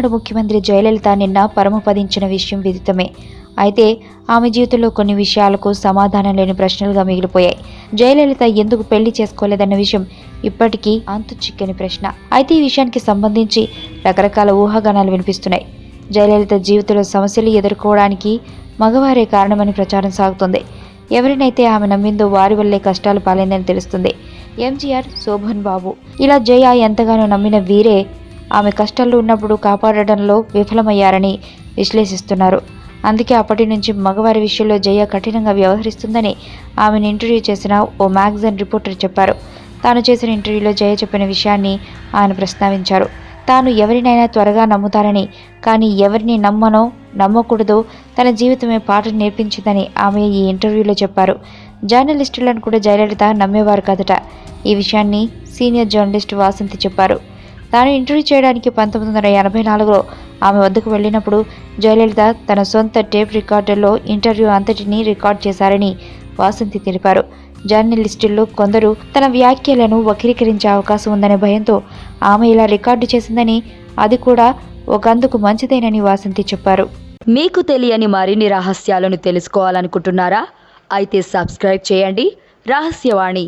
తమిళనాడు ముఖ్యమంత్రి జయలలిత నిన్న పరమపదించిన విషయం విదితమే. అయితే ఆమె జీవితంలో కొన్ని విషయాలకు సమాధానం లేని ప్రశ్నలుగా మిగిలిపోయాయి. జయలలిత ఎందుకు పెళ్లి చేసుకోలేదన్న విషయం ఇప్పటికీ అంతు చిక్కని ప్రశ్న. అయితే ఈ విషయానికి సంబంధించి రకరకాల ఊహాగానాలు వినిపిస్తున్నాయి. జయలలిత జీవితంలో సమస్యలు ఎదుర్కోవడానికి మగవారే కారణమని ప్రచారం సాగుతోంది. ఎవరినైతే ఆమె నమ్మిందో వారి వల్లే కష్టాలు పాలైందని తెలుస్తుంది. ఎంజీఆర్, శోభన్ బాబు ఇలా జయ ఎంతగానో నమ్మిన వీరే ఆమె కష్టాల్లో ఉన్నప్పుడు కాపాడడంలో విఫలమయ్యారని విశ్లేషిస్తున్నారు. అందుకే అప్పటి నుంచి మగవారి విషయంలో జయ కఠినంగా వ్యవహరిస్తుందని ఆమెను ఇంటర్వ్యూ చేసిన ఓ మ్యాగజైన్ రిపోర్టర్ చెప్పారు. తాను చేసిన ఇంటర్వ్యూలో జయ చెప్పిన విషయాన్ని ఆయన ప్రస్తావించారు. తాను ఎవరినైనా త్వరగా నమ్ముతానని, కానీ ఎవరిని నమ్మకూడదో తన జీవితమే పాఠం నేర్పించిందని ఆమె ఈ ఇంటర్వ్యూలో చెప్పారు. జర్నలిస్టులను కూడా జయలలిత నమ్మేవారు కదట. ఈ విషయాన్ని సీనియర్ జర్నలిస్ట్ వాసంతి చెప్పారు. తాను ఇంటర్వ్యూ చేయడానికి 1984లో ఆమె వద్దకు వెళ్ళినప్పుడు జయలలిత తన సొంత టేప్ రికార్డర్లో ఇంటర్వ్యూ అంతటినీ రికార్డ్ చేశారని వాసంతి తెలిపారు. జర్నలిస్టుల్లో కొందరు తన వ్యాఖ్యలను వక్రీకరించే అవకాశం ఉందనే భయంతో ఆమె ఇలా రికార్డు చేసిందని, అది కూడా ఒకందుకు మంచిదేనని వాసంతి చెప్పారు. మీకు తెలియని మరిన్ని రహస్యాలను తెలుసుకోవాలనుకుంటున్నారా? అయితే సబ్స్క్రైబ్ చేయండి రహస్యవాణి.